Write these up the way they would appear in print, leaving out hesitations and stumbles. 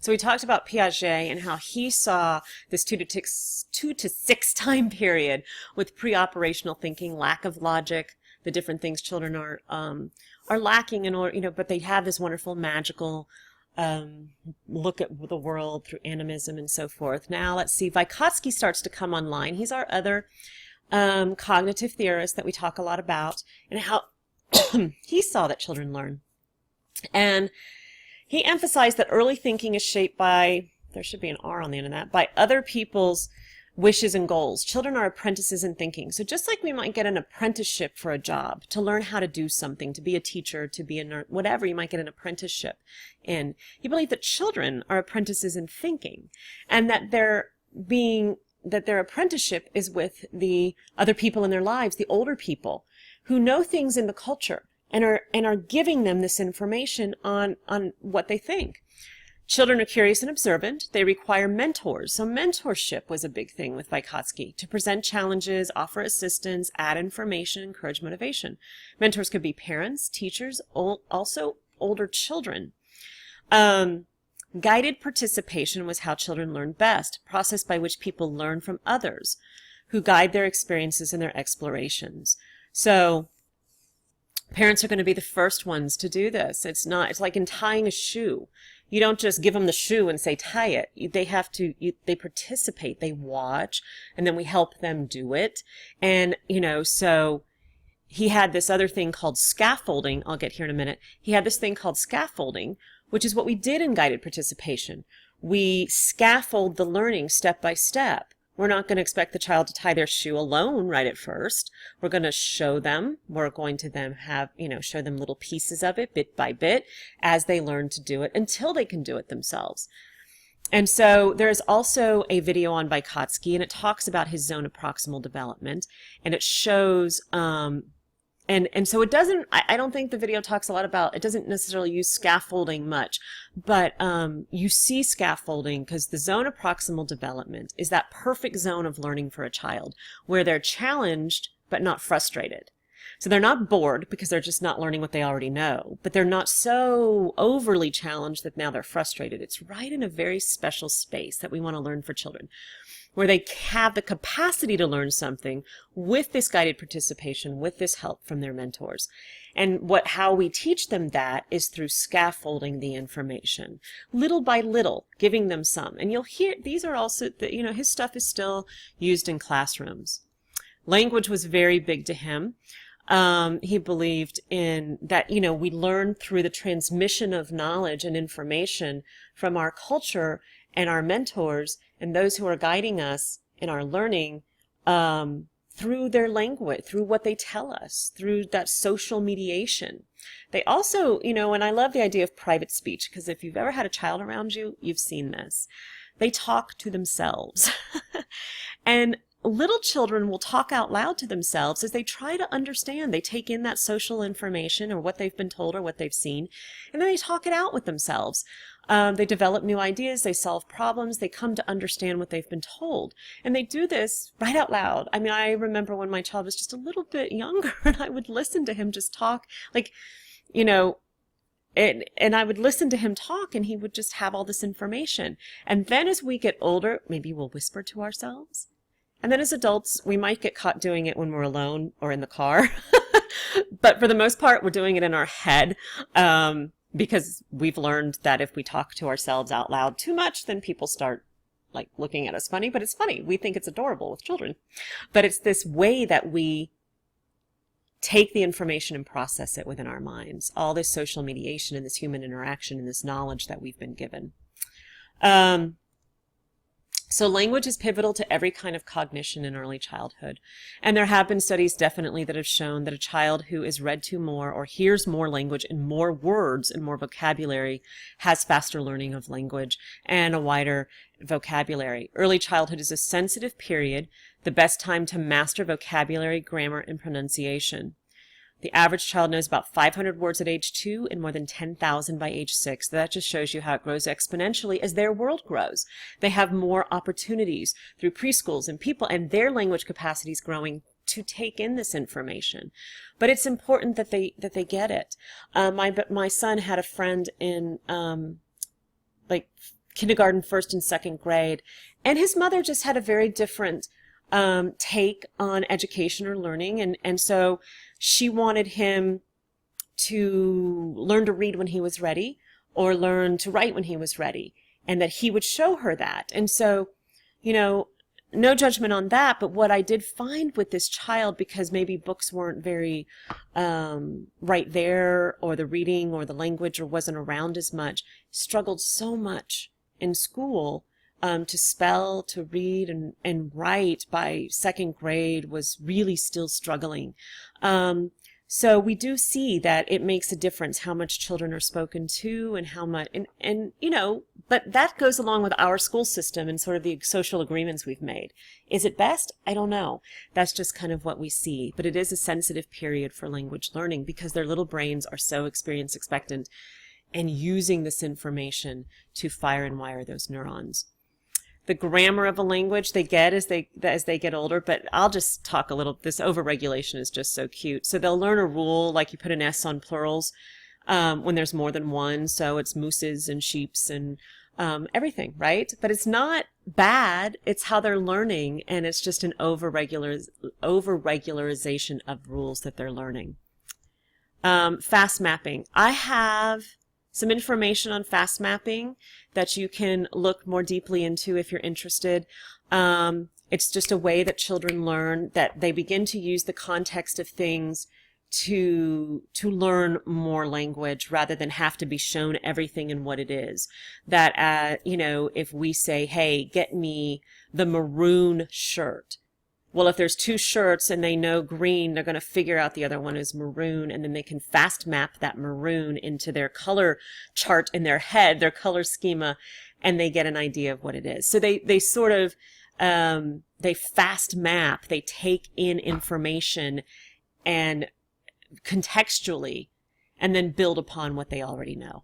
So we talked about Piaget and how he saw this 2 to 6 time period with pre-operational thinking, lack of logic, the different things children are lacking in order, but they have this wonderful magical look at the world through animism and so forth. Now let's see, Vygotsky starts to come online. He's our other cognitive theorist that we talk a lot about, and how he saw that children learn. And he emphasized that early thinking is shaped by, there should be an R on the end of that, by other people's wishes and goals. Children are apprentices in thinking. So just like we might get an apprenticeship for a job, to learn how to do something, to be a teacher, to be a nurse, whatever, you might get an apprenticeship in. He believed that children are apprentices in thinking, and that their apprenticeship is with the other people in their lives, the older people, who know things in the culture and are giving them this information on what they think. Children are curious and observant. They require mentors. So mentorship was a big thing with Vygotsky, to present challenges, offer assistance, add information, encourage motivation. Mentors could be parents, teachers, also older children. Guided participation was how children learn best, a process by which people learn from others who guide their experiences and their explorations. So parents are going to be the first ones to do this. It's like in tying a shoe. You don't just give them the shoe and say, tie it. They participate, they watch, and then we help them do it. And, so he had this other thing called scaffolding. I'll get here in a minute. He had this thing called scaffolding, which is what we did in guided participation. We scaffold the learning step by step. We're not going to expect the child to tie their shoe alone right at first. We're going to show them. We're going to then have, show them little pieces of it bit by bit as they learn to do it until they can do it themselves. And so there's also a video on Vygotsky, and it talks about his zone of proximal development, and it shows, and so it doesn't, I don't think the video talks a lot about, it doesn't necessarily use scaffolding much, but you see scaffolding because the zone of proximal development is that perfect zone of learning for a child where they're challenged but not frustrated. So they're not bored because they're just not learning what they already know, but they're not so overly challenged that now they're frustrated. It's right in a very special space that we want to learn for children, where they have the capacity to learn something with this guided participation, with this help from their mentors. And how we teach them that is through scaffolding the information, little by little, giving them some. And you'll hear, these are also, his stuff is still used in classrooms. Language was very big to him. He believed in that, we learn through the transmission of knowledge and information from our culture and our mentors and those who are guiding us in our learning, through their language, through what they tell us, through that social mediation. They also, and I love the idea of private speech, because if you've ever had a child around you, you've seen this. They talk to themselves. And little children will talk out loud to themselves as they try to understand. They take in that social information or what they've been told or what they've seen, and then they talk it out with themselves. They develop new ideas, they solve problems, they come to understand what they've been told. And they do this right out loud. I mean, I remember when my child was just a little bit younger and I would listen to him just talk, and I would listen to him talk and he would just have all this information. And then as we get older, maybe we'll whisper to ourselves. And then as adults, we might get caught doing it when we're alone or in the car. But for the most part, we're doing it in our head. Because we've learned that if we talk to ourselves out loud too much, then people start looking at us funny. But it's funny. We think it's adorable with children. But it's this way that we take the information and process it within our minds. All this social mediation and this human interaction and this knowledge that we've been given. So language is pivotal to every kind of cognition in early childhood. And there have been studies definitely that have shown that a child who is read to more or hears more language and more words and more vocabulary has faster learning of language and a wider vocabulary. Early childhood is a sensitive period, the best time to master vocabulary, grammar, and pronunciation. The average child knows about 500 words at age 2 and more than 10,000 by age 6. That just shows you how it grows exponentially as their world grows. They have more opportunities through preschools and people, and their language capacity is growing to take in this information. But it's important that they get it. My son had a friend in kindergarten, first and second grade. And his mother just had a very different take on education or learning. And so she wanted him to learn to read when he was ready, or learn to write when he was ready, and that he would show her that. And so, no judgment on that, but what I did find with this child, because maybe books weren't very right there, or the reading or the language or wasn't around as much, struggled so much in school to spell, to read, and write. By second grade was really still struggling. So we do see that it makes a difference how much children are spoken to, and how much, and but that goes along with our school system and sort of the social agreements we've made. Is it best? I don't know. That's just kind of what we see. But it is a sensitive period for language learning, because their little brains are so experience expectant and using this information to fire and wire those neurons. The grammar of a language they get as they get older, but I'll just talk a little. This overregulation is just so cute. So they'll learn a rule, like you put an S on plurals when there's more than one. So it's mooses and sheeps and everything, right? But it's not bad. It's how they're learning, and it's just an overregularization of rules that they're learning. Fast mapping. I have some information on fast mapping that you can look more deeply into if you're interested. It's just a way that children learn, that they begin to use the context of things to learn more language, rather than have to be shown everything and what it is. That, if we say, hey, get me the maroon shirt. Well, if there's two shirts and they know green, they're going to figure out the other one is maroon, and then they can fast map that maroon into their color chart in their head, their color schema, and they get an idea of what it is. So they sort of, they fast map, they take in information and contextually, and then build upon what they already know.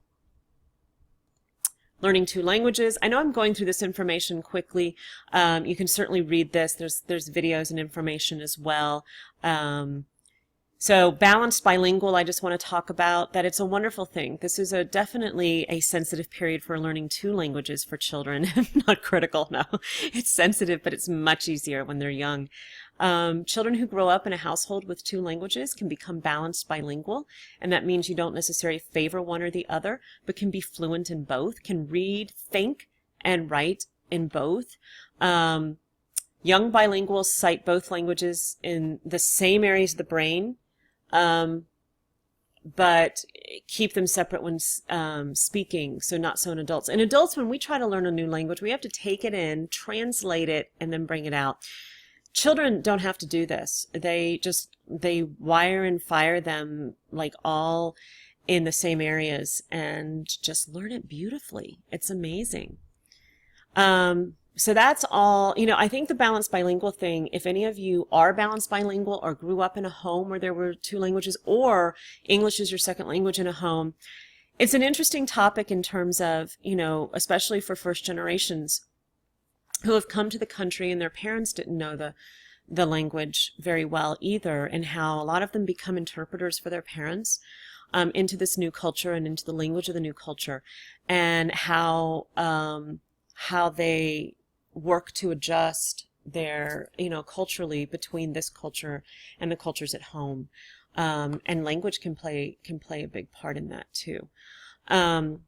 Learning two languages. I know I'm going through this information quickly. You can certainly read this. There's videos and information as well. So balanced bilingual, I just want to talk about that. It's a wonderful thing. This is definitely a sensitive period for learning two languages for children. Not critical, no. It's sensitive, but it's much easier when they're young. Children who grow up in a household with two languages can become balanced bilingual, and that means you don't necessarily favor one or the other, but can be fluent in both, can read, think, and write in both. Young bilinguals cite both languages in the same areas of the brain, but keep them separate when speaking, so not so in adults. In adults, when we try to learn a new language, we have to take it in, translate it, and then bring it out. Children don't have to do this. They wire and fire them like all in the same areas and just learn it beautifully. It's amazing. So that's all. I think the balanced bilingual thing, if any of you are balanced bilingual or grew up in a home where there were two languages, or English is your second language in a home, it's an interesting topic in terms of, especially for first generations who have come to the country and their parents didn't know the language very well either, and how a lot of them become interpreters for their parents into this new culture and into the language of the new culture, and how they work to adjust their, culturally between this culture and the cultures at home. And language can play a big part in that too. So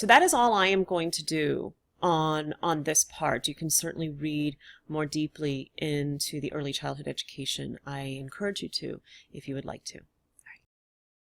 that is all I am going to do on this part. You can certainly read more deeply into the early childhood education. I encourage you to, if you would like to.